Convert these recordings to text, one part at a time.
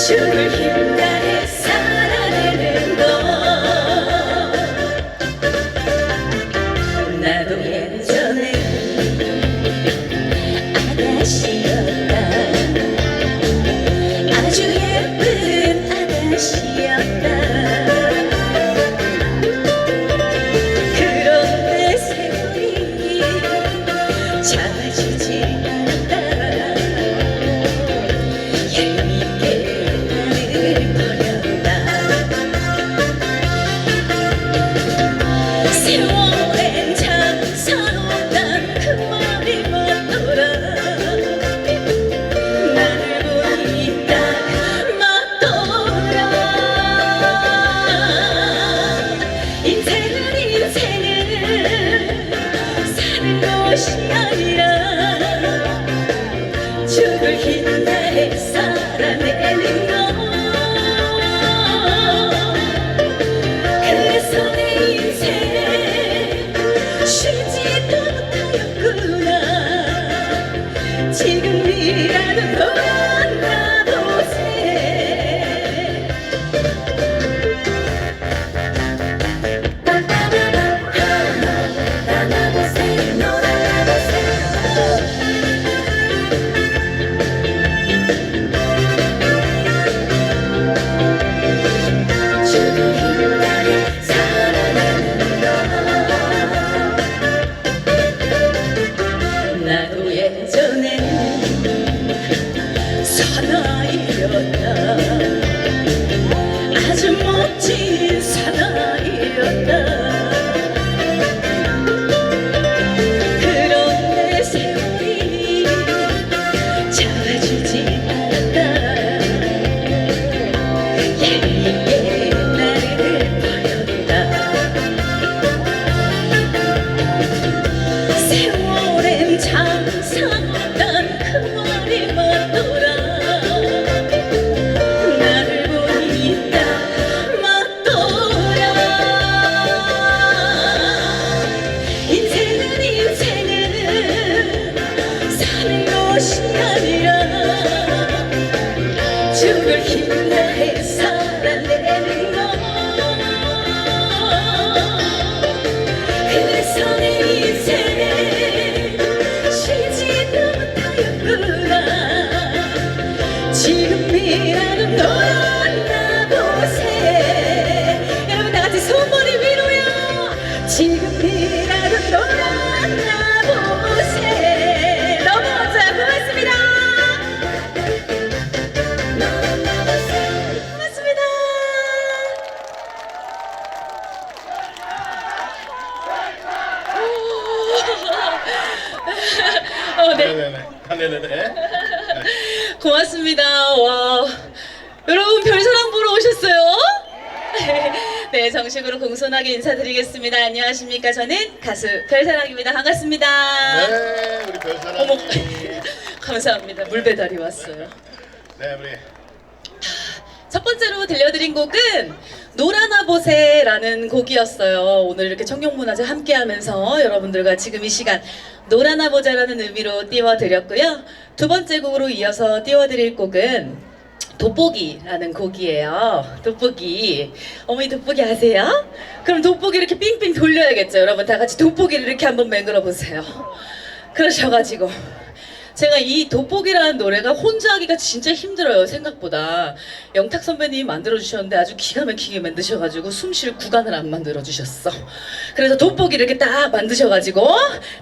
죽을 힘 다해 살아내는 것. 나도 예전에 아가씨였다. 아주 예쁜 아가씨였다. 그런데 세월이 잡아주지 않았다. 얄밉게 나를 버렸다. 세월엔 장사없단 그 말이 맞더라. 나를 보니까 맞더라. 인생은 사는 것이 아니라 죽을 힘 다해 살아내는 것. 그래서 내 인생 쉬지도 못하였구나. 지금이라도 너나 보세. 나나보세 너나보세. 죽을 힘 다해 살아내는 것. 나도 예전에 사나이였다. 아주 멋진 사나이였다. 그런데 세월이 잡아주지 않았다. 얄밉게 나를 버렸다. 세월엔 장사없단 그 말이 맞더라. 나를 보니까 맞더라. 인생은 사는 것이 아니라 죽을 힘 다해 살아내는 것. 그래서 내 인생 쉬지도 못하였구나. 지금이라도 너나 보세. 여러분 다 같이 손머리 위로요. 지금이라도 너나 보세. 넘어져. 고맙습니다. 고맙습니다. 네. 네네네. 고맙습니다. 와, 여러분 별사랑 보러 오셨어요? 네, 정식으로 공손하게 인사드리겠습니다. 안녕하십니까? 저는 가수 별사랑입니다. 반갑습니다. 네, 우리 별사랑이. 어머, 감사합니다. 물배달이 왔어요. 네, 우리 첫 번째로 들려드린 곡은 노라나 보세라는 곡이었어요. 오늘 이렇게 청룡문화제 함께하면서 여러분들과 지금 이 시간 노라나 보자라는 의미로 띄워드렸고요. 두 번째 곡으로 이어서 띄워드릴 곡은 돋보기라는 곡이에요. 돋보기. 어머니 돋보기 아세요? 그럼 돋보기 이렇게 삥삥 돌려야겠죠. 여러분 다 같이 돋보기를 이렇게 한번 맹글어 보세요. 그러셔가지고 제가 이 돋보기라는 노래가 혼자 하기가 진짜 힘들어요. 생각보다. 영탁 선배님이 만들어주셨는데 아주 기가 막히게 만드셔가지고 숨 쉴 구간을 안 만들어주셨어. 그래서 돋보기를 이렇게 딱 만드셔가지고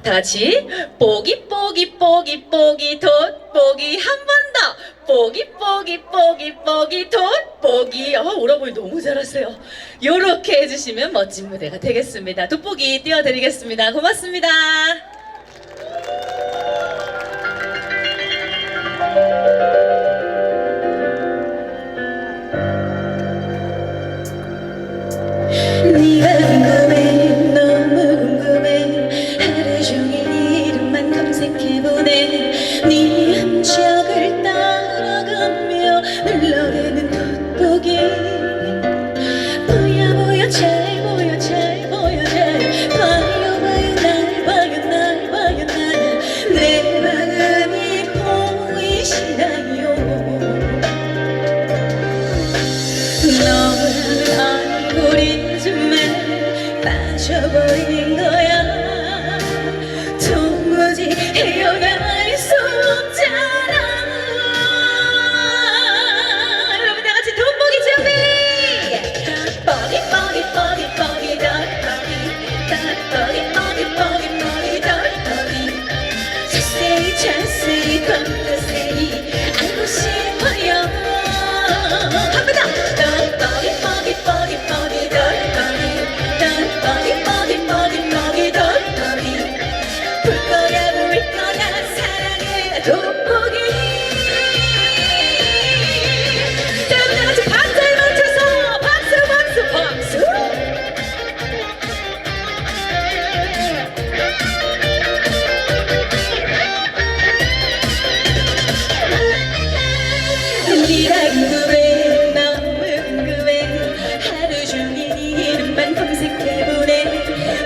다 같이 뽀기 뽀기 뽀기 뽀기 돋보기 한 번 더 뽀기 뽀기 뽀기 뽀기 돋보기. 오라버니 너무 잘하세요. 요렇게 해주시면 멋진 무대가 되겠습니다. 돋보기 띄워드리겠습니다. 고맙습니다. 네가 궁금해 너무 궁금해 하루 종일 네 이름만 검색해보네. 네 흔적을 따라가며 눌러대는 돋보기. 보여 보여 잘 보여 잘 보여 잘 봐요 봐요 날 봐요 날 잊어버린 거야. 도무지 헤어날 수 없잖아. 여러분 다 같이 돋보기 준비. 뻐기 뻐기 뻐기 뻐기 덧뻐기 덧뻐기 뻐기 뻐기 뻐기 덧뻐기 자세히 자세히 덧자세히 알고 싶어요. 한 번 더. 덧뻐기 뻐기 뻐기 뻐기 덧뻐기 덧뻐기 뻐기 뻐기 뻐기 덧뻐기 볼 거야 볼 거야 사랑해 돋보기. 자 여러분 다 같이 박자에 맞춰서 박수 박수 박수. 니랑 그래 너무 궁금해. 하루 종일 이름만 검색해보네.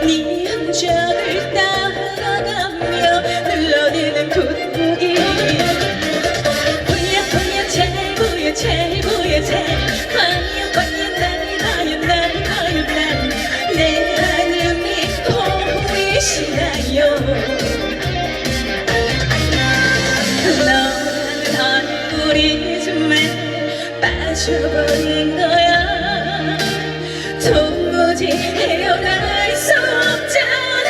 네 흔적을 따라가며 눌러대는 돋보기. 보여 보여 잘 보여 잘 보여 잘 봐요 봐요 날 봐요 날 봐요 날내 하늘이 보이시나요. 너는 얼굴이 정말 빠져버린 거야. 도무지 헤어날 수 없잖아.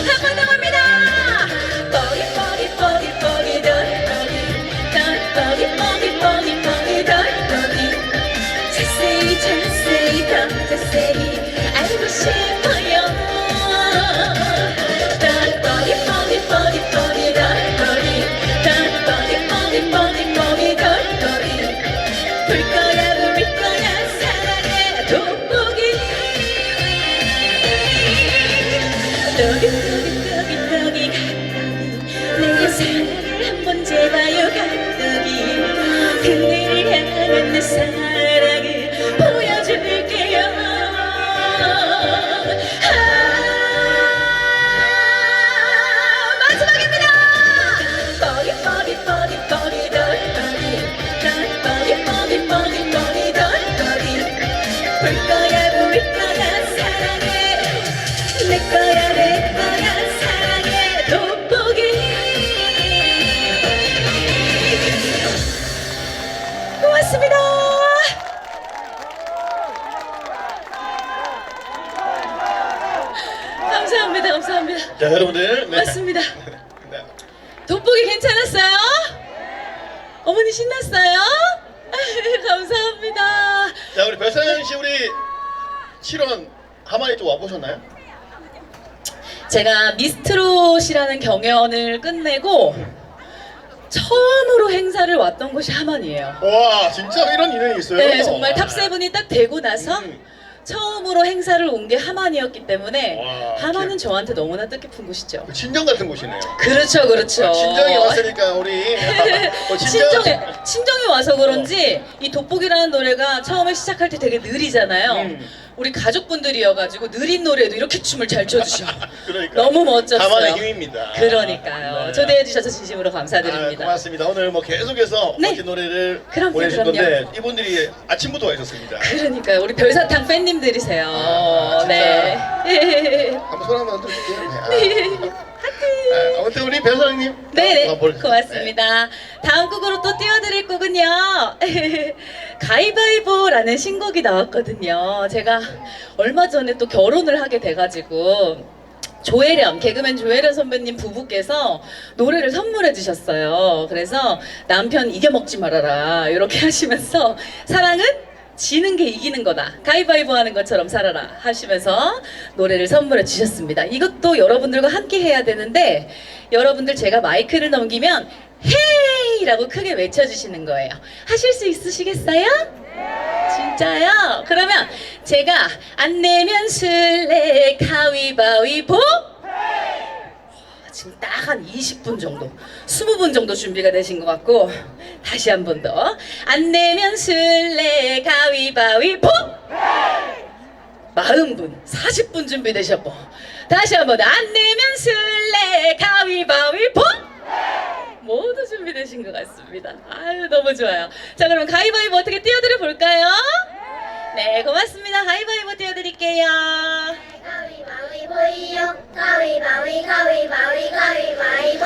한 번 더 갑니다. 뻐기 뻐기 뻐기 뻐기 덧뻐기 덧뻐기 뻐기 뻐기 뻐기 덧뻐기 자세히 자세히 더 자세히 알고 싶어요. 덧뻐기 뻐기 뻐기 뻐기 덧뻐기 덧뻐기 뻐기 뻐기 뻐기 덧뻐기 볼 거야 볼 거야 사랑해 돋보기. 떡이 내 사랑을 한번 재봐요 가떡이. 그대를 향한 내 사랑을 보여줄게요. 마지막입니다. 뻐기 뻐기 뻐기 뻐기 덧뻐기 덧뻐기 뻐기 뻐기 뻐기 덧뻐기 볼 거야 볼 거야 사랑해 내 거야 사랑해 돋보기. 고맙습니다. 감사합니다. 감사합니다. 자 여러분들 네. 맞습니다. 네. 돋보기 괜찮았어요? 어머니 신났어요? 감사합니다. 자 우리 별사랑 씨 우리 7원 하마에 좀 와보셨나요? 제가 미스트롯이라는 경연을 끝내고 처음으로 행사를 왔던 곳이 하만이에요. 와 진짜 이런 인연이 있어요? 네, 정말 탑세븐이 딱 되고 나서 음. 처음으로 행사를 온 게 하만이었기 때문에 와, 하만은 저한테 너무나 뜻깊은 곳이죠. 그 친정 같은 곳이네요. 그렇죠, 그렇죠. 아, 친정에 왔으니까 우리 친정에 와서 그런지 이 돋보기라는 노래가 처음에 시작할 때 되게 느리잖아요. 우리 가족분들이어가지고 느린 노래도 이렇게 춤을 잘 춰주셔. 그러니까 너무 멋졌어요. 가만의 힘입니다. 그러니까요. 네. 초대해 주셔서 진심으로 감사드립니다. 고맙습니다. 오늘 뭐 계속해서 네. 멋진 노래를 그럼요, 보내주실 그럼요. 건데 이분들이 아침부터 와 있었습니다. 그러니까요. 우리 별사탕 팬님들이세요. 진짜. 네. 한번 손 한번 들어줄게요. 아무튼 우리 별사랑님 네네, 고맙습니다. 다음 곡으로 또 띄워드릴 곡은요. 가위바위보라는 신곡이 나왔거든요. 제가 얼마 전에 또 결혼을 하게 돼가지고 조혜련, 개그맨 조혜련 선배님 부부께서 노래를 선물해 주셨어요. 그래서 남편 이겨먹지 말아라 이렇게 하시면서 사랑은 지는 게 이기는 거다. 가위바위보 하는 것처럼 살아라 하시면서 노래를 선물해 주셨습니다. 이것도 여러분들과 함께 해야 되는데 여러분들 제가 마이크를 넘기면 헤이라고 크게 외쳐주시는 거예요. 하실 수 있으시겠어요? 진짜요? 그러면 제가 안 내면 술래 가위바위보 지금 딱 한 20분 정도 20분 정도 준비가 되신 것 같고 다시 한 번 더 안 내면 술래 가위바위보 40분 40분 준비되셨고 다시 한 번 더 안 내면 술래 가위바위보 모두 준비되신 것 같습니다. 아유 너무 좋아요. 자 그럼 가위바위보 어떻게 띄워드려 볼까요? 네, 고맙습니다. 가위바위보 띄워드릴게요. 가위바위보이요 가위바위 가위바위 가위바위보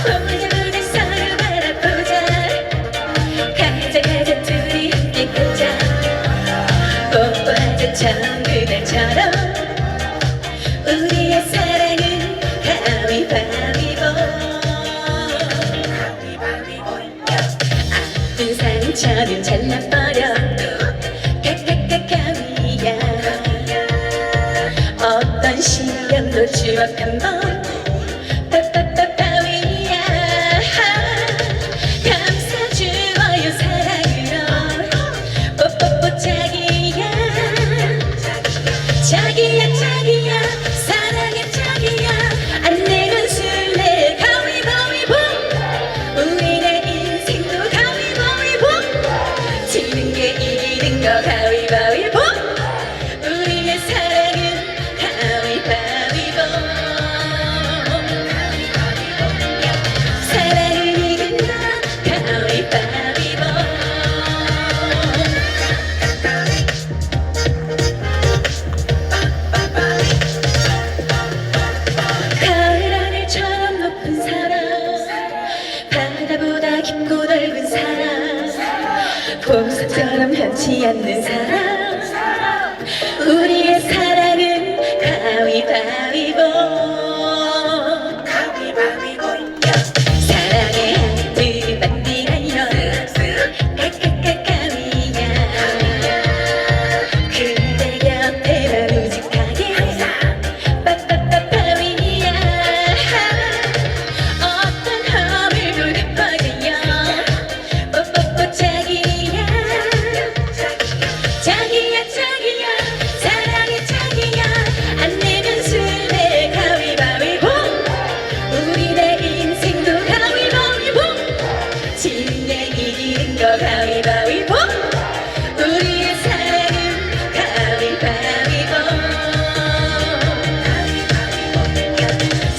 보자 보자 서로 바라보자 가자 가자 둘이 함께 가자 뽀뽀하자 처음 그날처럼 우리의 사랑은 가위바위보 아픈 상처는 잘라버려 각각각 가위야 어떤 시련도 추억 한번 빠빠빠빠위야 감싸주어요 사랑으로 뽀뽀뽀 자기야 자기야 자기야 사랑해 자기야 안 내면 술래 가위바위보 우리네 인생도 가위바위보 지는 게 이기는 거 가위바위보 우리의 사랑은 가위바위보 사랑을 이긴다 가위바위보 가을 하늘처럼 높은 사랑 바다보다 깊고 넓은 사랑 보석처럼 변치 않는 사랑 우리의 사랑은 가위바위보 사랑의 하트 만들어요 각각각 가위야 그대 곁에만 우직하게 빠빠빠빠위야 어떤 허물도 덮어줘요 뽀뽀뽀 자기야 자기야 자기야 사랑해 자기야 안 내면 술래 가위바위보 우리네 인생도 가위바위보 지는 게 이기는 거 가위바위보 우리의 사랑은 가위바위보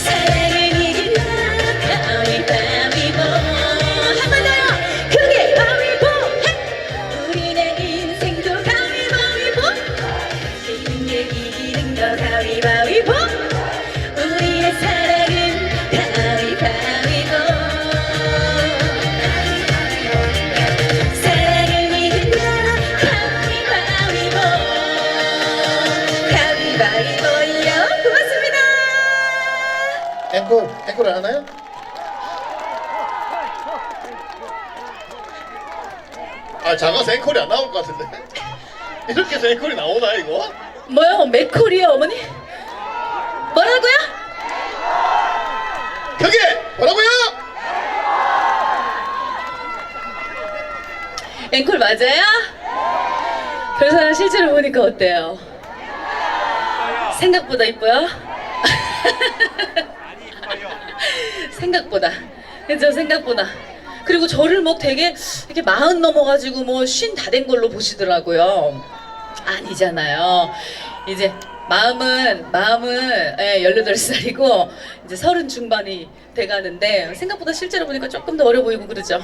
사랑을 이긴다 가위바위보 한 번 더요 크게 가위보 우리네 인생도 가위바위보 지는 게 이기는 거 가위바위보 우리의 사랑은 가위바위보 사랑을 이긴다 가위바위보 가위바위보요 고맙습니다. 앵콜 안 하나요? 아 작아서 앵콜이 안 나올 것 같은데 이렇게 해서 앵콜이 나오나 이거? 뭐요? 맥콜이요 어머니? 뭐라고요? 크게 뭐라고요? 앵콜 맞아요? 그래서 실제로 보니까 어때요? 생각보다 이뻐요? 생각보다 그죠 생각보다 그리고 저를 뭐 되게 이렇게 40 넘어가지고 뭐 50 다 된 걸로 보시더라고요. 아니잖아요. 이제 마음은 18살이고 이제 30 중반이 돼가는데 생각보다 실제로 보니까 조금 더 어려 보이고 그러죠.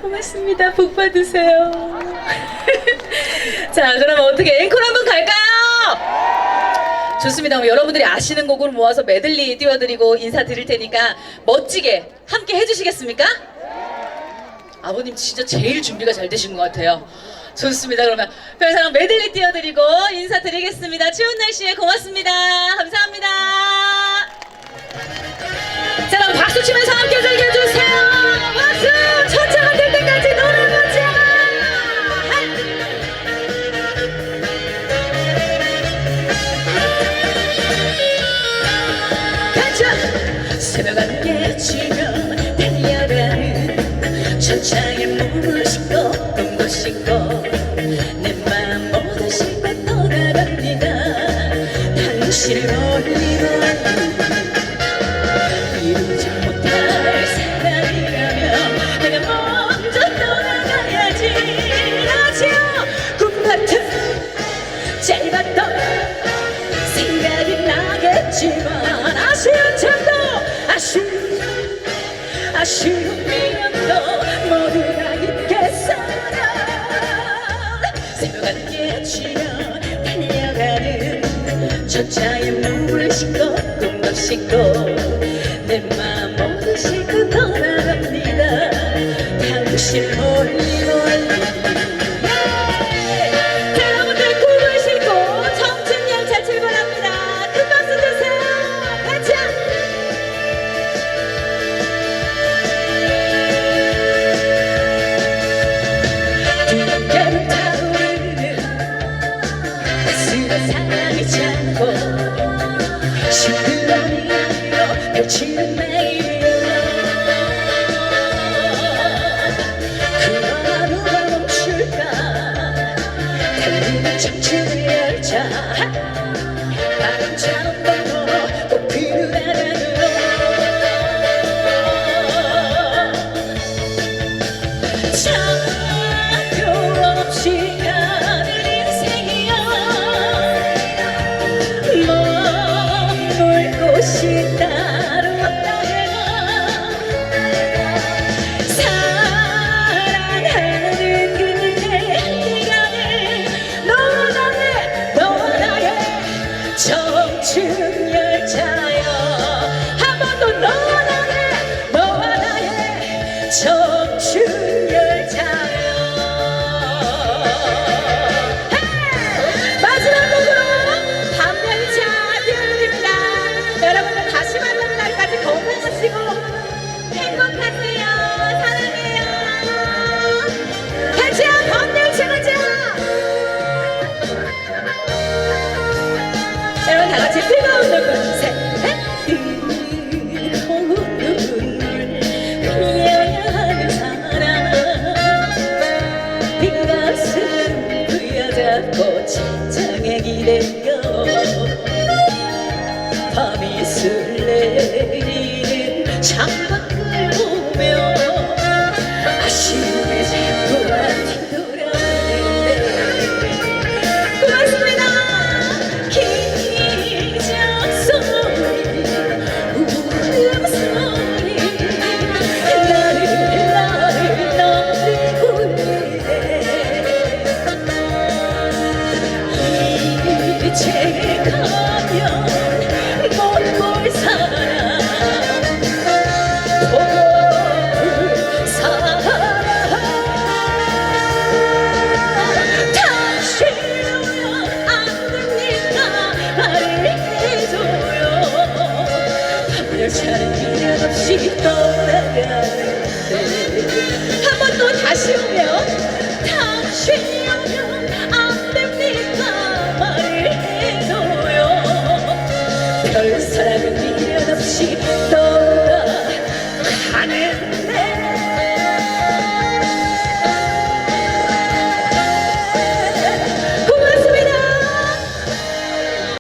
고맙습니다. 복 받으세요. 자, 그럼 어떻게 앵콜 한번 갈까요? 좋습니다. 그럼 여러분들이 아시는 곡을 모아서 메들리 띄워드리고 인사드릴 테니까 멋지게 함께 해주시겠습니까? 아버님 진짜 제일 준비가 잘 되신 것 같아요. 좋습니다. 그러면 별사랑 메들리 띄워드리고 인사드리겠습니다. 추운 날씨에 고맙습니다. 감사합니다. 자, 그럼 박수 치면서 함께 즐겨주세요. 박수! 천차가 될 때까지 놀아보자! 가자! 새벽 함께 치며 달려가는 천장에 물을 싣고 꿈을 싣고 내 마음 모두 싣고 떠나갑니다. 당신을 올리고 이루지 못할 사랑이라면 내가 먼저 떠나가야지. 하지요 꿈 같은 짧았던 생각이 나겠지만 아쉬운 척도 아쉬운 미련도 모두가 잊겠어요. 새벽하늘에 치며 달려가는 저차에 물을 싣고 꿈도 싣고 내 마음 모두 싣고 떠나갑니다. 당신 멀리 멀리. 여러분들 꿈을 싣고 청춘 열차 출발합니다. 큰 박수 주세요. 같이. 두렵게는 타오르는 가슴에 사랑이 차고 시끄러운 이야기로 펼치는 매일이여. 그런 하루가 멈출까 달리는 청춘의 열차 바람처럼 떠도 꽃피는 바람으로. 차표 없이 가는 인생이여. 머물 곳이 따로 없다 해도 사랑하는 그대 시간을 너와 나의 청춘 열차여. 한 번 더 너와 나의 청춘 열차여. 마지막 곡으로 밤열차 띄워드립니다. 여러분들 다시 만나는 날까지 건강하시고 행복하세요. 사랑해요. 같이 밤열차 가자. 여러분 다 같이 뜨거운 눈물 셋. 뜨거운 눈물 흘려야 하는 사람 빈 가슴 부여잡고 책장에 기대어 밤이 술래리는 창밖을 보며 아쉬움에 자꾸만 뒤돌아대네. 고맙습니다. 기적 소리 울음소리 나를 떠들고 있네. 이제 가면 못 볼 사람 보고 사람 다시 오면 안 됩니까? 말을 해줘요. 밤열차는 미련 없이 떠나가는데 한 번 더 다시 오면 다시 오면 안 됩니까? 말을 해줘요. 별 사랑은 미련 없이 떠나가는